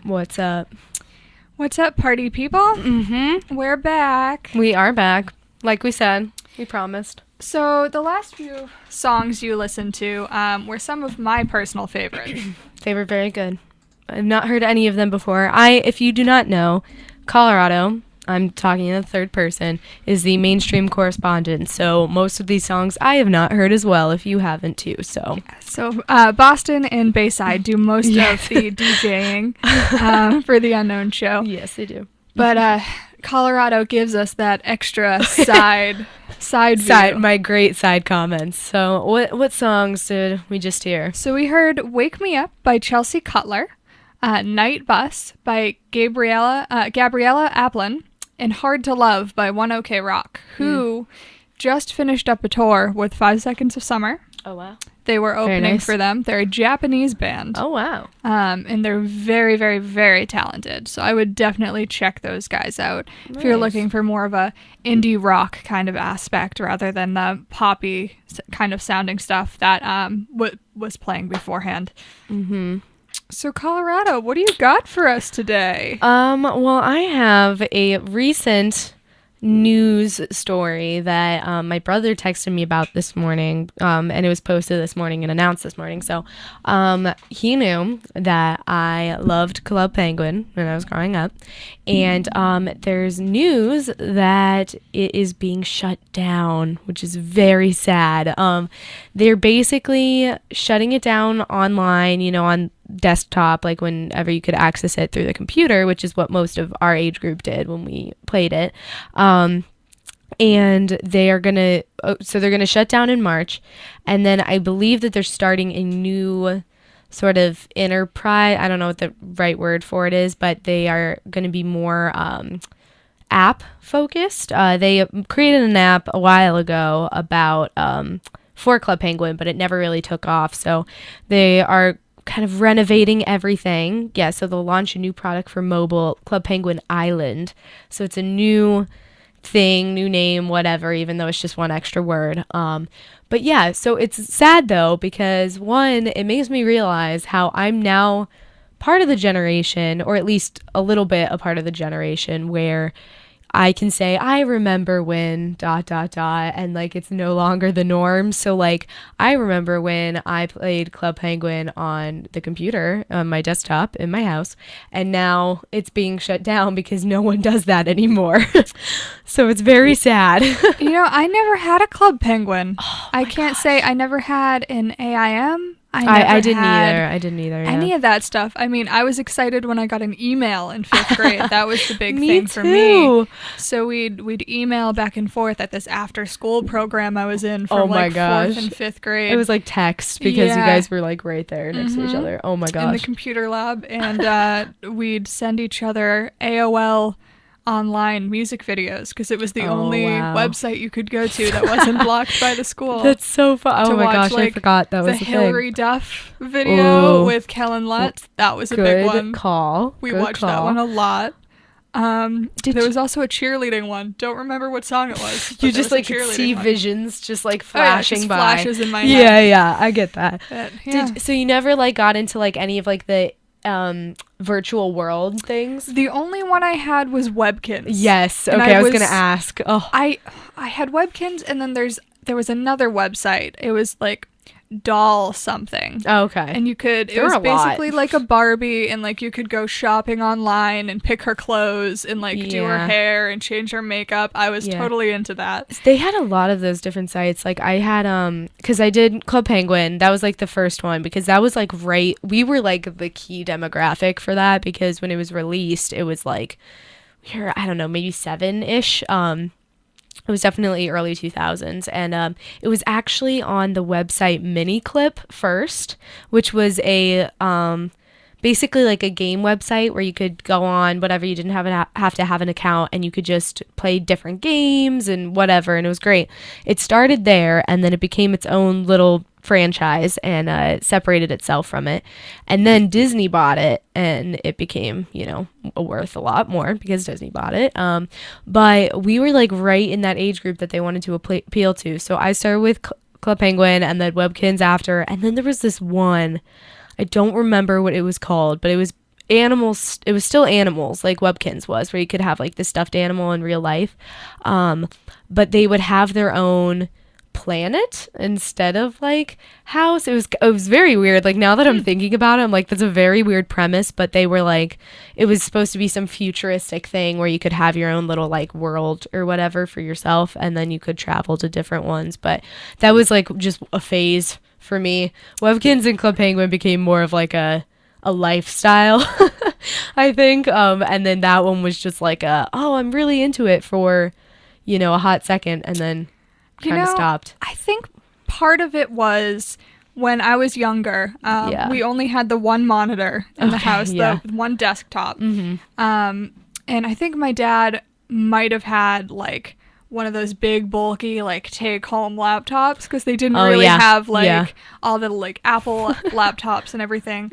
What's up? What's up, party people? We're back. We are back. Like we said, we promised. So the last few songs you listened to were some of my personal favorites. They were very good. I've not heard any of them before. If you do not know, Colorado, I'm talking in the third person, is the mainstream correspondent. So most of these songs I have not heard as well, if you haven't too. So Boston and Bayside do most of the DJing for the Unknown Show. Yes, they do. But Colorado gives us that extra side view. My great side comments. So what songs did we just hear? So we heard "Wake Me Up" by Chelsea Cutler, "Night Bus" by Gabriella Aplin, and "Hard to Love" by One OK Rock, who just finished up a tour with 5 Seconds of Summer. Oh, wow. They were opening for them. They're a Japanese band. Oh, wow. And they're very, very, very talented. So I would definitely check those guys out if you're looking for more of a indie rock kind of aspect rather than the poppy kind of sounding stuff that was playing beforehand. Mm-hmm. So Colorado, what do you got for us today? Well, I have a recent news story that my brother texted me about this morning, and it was posted this morning and announced this morning. So he knew that I loved Club Penguin when I was growing up, and there's news that it is being shut down, which is very sad. They're basically shutting it down online, on desktop, like whenever you could access it through the computer, which is what most of our age group did when we played it. And they're gonna shut down in March, and then I believe that they're starting a new sort of enterprise. I don't know what the right word for it is, but they are going to be more app focused. They created an app a while ago about for Club Penguin, but it never really took off. So they are kind of renovating everything. Yeah, so they'll launch a new product for mobile, Club Penguin Island. So it's a new thing, new name, whatever, even though it's just one extra word. But yeah, so it's sad though, because one, it makes me realize how I'm now part of the generation, or at least a little bit a part of the generation, where I can say, I remember when ... and like it's no longer the norm. So like I remember when I played Club Penguin on the computer on my desktop in my house, and now it's being shut down because no one does that anymore. So it's very sad. I never had a Club Penguin. Oh I can't say I never had an AIM. I didn't either. Yeah. Any of that stuff. I mean, I was excited when I got an email in 5th grade. That was the big Me thing too. for me. So we'd email back and forth at this after school program I was in from 4th and 5th grade. It was like text because you guys were like right there next to each other. Oh my gosh. In the computer lab, and we'd send each other AOL online music videos because it was the only website you could go to that wasn't blocked by the school. That's so fun. Oh my gosh, I forgot that was the thing. Hillary Duff video with Kellen Lutz. That was a big one. We watched that one a lot. There was also a cheerleading one. Don't remember what song it was. You just like could see visions just like flashing by. Flashes in my head. Yeah, I get that. Yeah. So you never like got into like any of like the virtual world things? The only one I had was Webkinz. Yes. Okay, I was gonna ask. Oh, I had Webkinz, and then there was another website. It was like doll something. Oh, okay. And it was basically like a Barbie, and like you could go shopping online and pick her clothes and like do her hair and change her makeup. I was totally into that. They had a lot of those different sites. Like I had because I did Club Penguin. That was like the first one, because that was like we were like the key demographic for that, because when it was released it was like I don't know, maybe 7-ish. It was definitely early 2000s, and it was actually on the website Miniclip first, which was a basically like a game website where you could go on whatever, you didn't have to have an account, and you could just play different games and whatever, and it was great. It started there, and then it became its own little franchise, and it separated itself from it, and then Disney bought it, and it became worth a lot more because Disney bought it. But we were like right in that age group that they wanted to appeal to, so I started with Club Penguin and then Webkinz after, and then there was this one, I don't remember what it was called, but it was animals. It was still animals, like Webkinz was, where you could have like the stuffed animal in real life, but they would have their own planet instead of like house. It was very weird. Like now that I'm thinking about it, I'm like, that's a very weird premise. But they were like, it was supposed to be some futuristic thing where you could have your own little like world or whatever for yourself, and then you could travel to different ones. But that was like just a phase for me. Webkinz and Club Penguin became more of like a lifestyle, I think. And then that one was just like I'm really into it for, a hot second, and then kind of stopped. I think part of it was when I was younger, we only had the one monitor in the house, the one desktop. And I think my dad might have had like one of those big bulky like take home laptops, because they didn't really have like all the like Apple laptops and everything.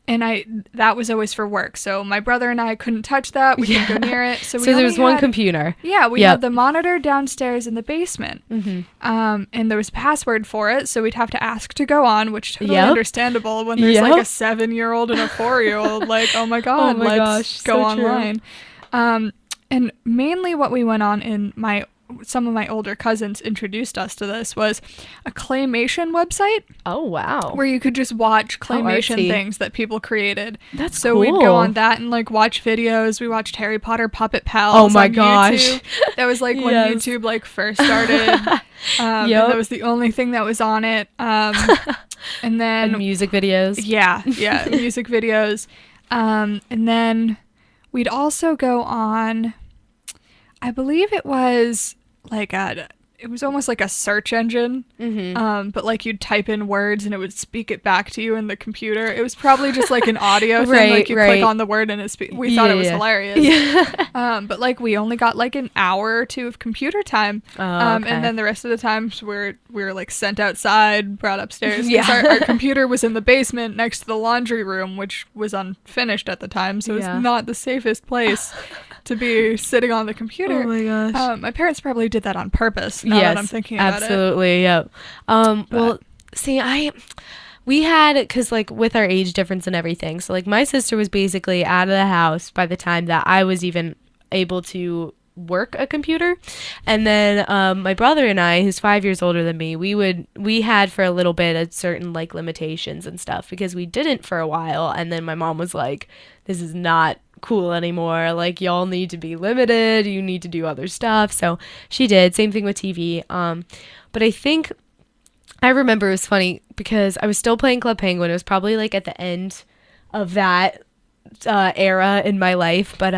And that was always for work. So my brother and I couldn't touch that. We couldn't go near it. So there was one computer. Yeah, we had the monitor downstairs in the basement. And there was a password for it, so we'd have to ask to go on, which totally understandable when there's like a 7-year-old and a 4-year-old. Like, oh my God, let's go online. And mainly what we went on in some of my older cousins introduced us to this was a claymation website. Oh, wow. Where you could just watch claymation things that people created. That's so cool. We'd go on that and like watch videos. We watched Harry Potter Puppet Pals. Oh my gosh. YouTube. That was like when YouTube like first started. And that was the only thing that was on it. And then and music videos. Yeah, music videos. And then we'd also go on, I believe it was like it was almost like a search engine, but like you'd type in words and it would speak it back to you in the computer. It was probably just like an audio thing, like you click on the word and we thought it was hilarious. But like we only got like an hour or two of computer time, and then the rest of the times we were like sent outside, brought upstairs. Our computer was in the basement next to the laundry room, which was unfinished at the time, so it was not the safest place to be sitting on the computer. Oh my gosh. My parents probably did that on purpose. Now that I'm thinking about it. Absolutely. Yep. Well, see, we had, because like with our age difference and everything, so like my sister was basically out of the house by the time that I was even able to work a computer. And then my brother and I, who's 5 years older than me, we had for a little bit a certain like limitations and stuff, because we didn't for a while. And then my mom was like, this is not cool anymore, like y'all need to be limited, you need to do other stuff. So she did. Same thing with TV. But I think I remember it was funny because I was still playing Club Penguin. It was probably like at the end of that era in my life. But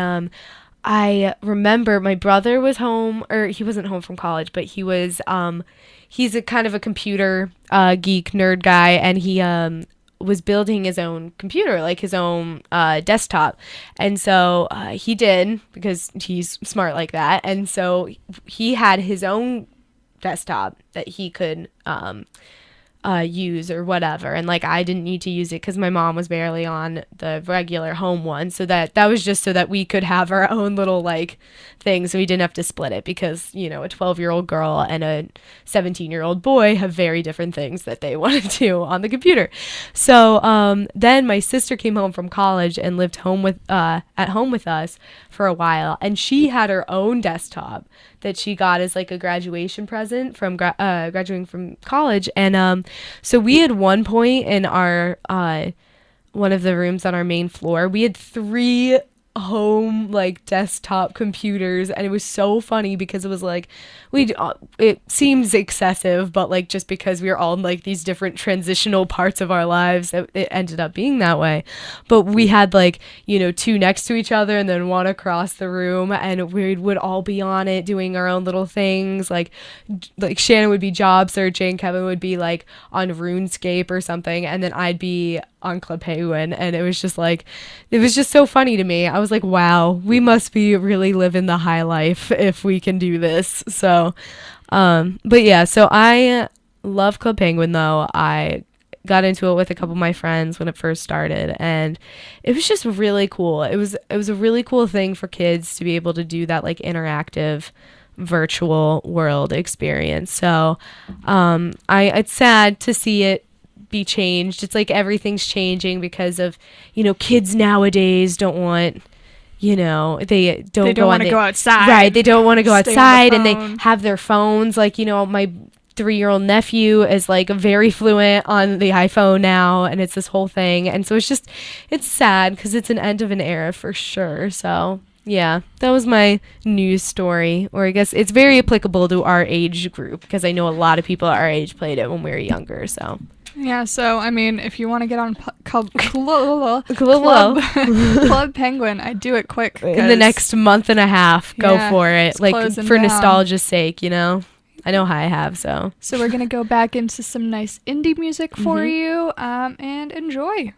I remember my brother was home, or he wasn't home from college, but he was he's a kind of a computer geek nerd guy, and he was building his own computer, like his own desktop. And so he did, because he's smart like that. And so he had his own desktop that he could use or whatever. And like I didn't need to use it because my mom was barely on the regular home one. So that was just so that we could have our own little like thing. So we didn't have to split it, because, a 12-year-old girl and a 17-year-old boy have very different things that they want to do on the computer. So then my sister came home from college and lived at home with us for a while. And she had her own desktop that she got as like a graduation present from graduating from college. And so we had one point in our one of the rooms on our main floor, we had 3 home like desktop computers, and it was so funny because it was like it seems excessive, but like just because we were all in like these different transitional parts of our lives, it ended up being that way. But we had like 2 next to each other and then 1 across the room, and we would all be on it doing our own little things. Like Shannon would be job searching, Kevin would be like on RuneScape or something, and then I'd be on Club Penguin. And it was just so funny to me. I was like, wow, we must be really living the high life if we can do this. So but yeah, so I love Club Penguin though. I got into it with a couple of my friends when it first started, and it was just really cool. It was a really cool thing for kids to be able to do that like interactive virtual world experience. So it's sad to see it be changed. It's like everything's changing because of, kids nowadays don't want, they don't want to go outside. Right. They don't want to go Stay on the outside, and they phone. have their phones. Like, my 3-year-old nephew is like very fluent on the iPhone now, and it's this whole thing. And so it's sad because it's an end of an era for sure. So yeah, that was my news story, or I guess it's very applicable to our age group because I know a lot of people our age played it when we were younger. So yeah, so I mean, if you want to get on Club Penguin, I'd do it quick in the next month and a half. Go for it, like for down. nostalgia's sake, I know I have. So we're gonna go back into some nice indie music for you, and enjoy.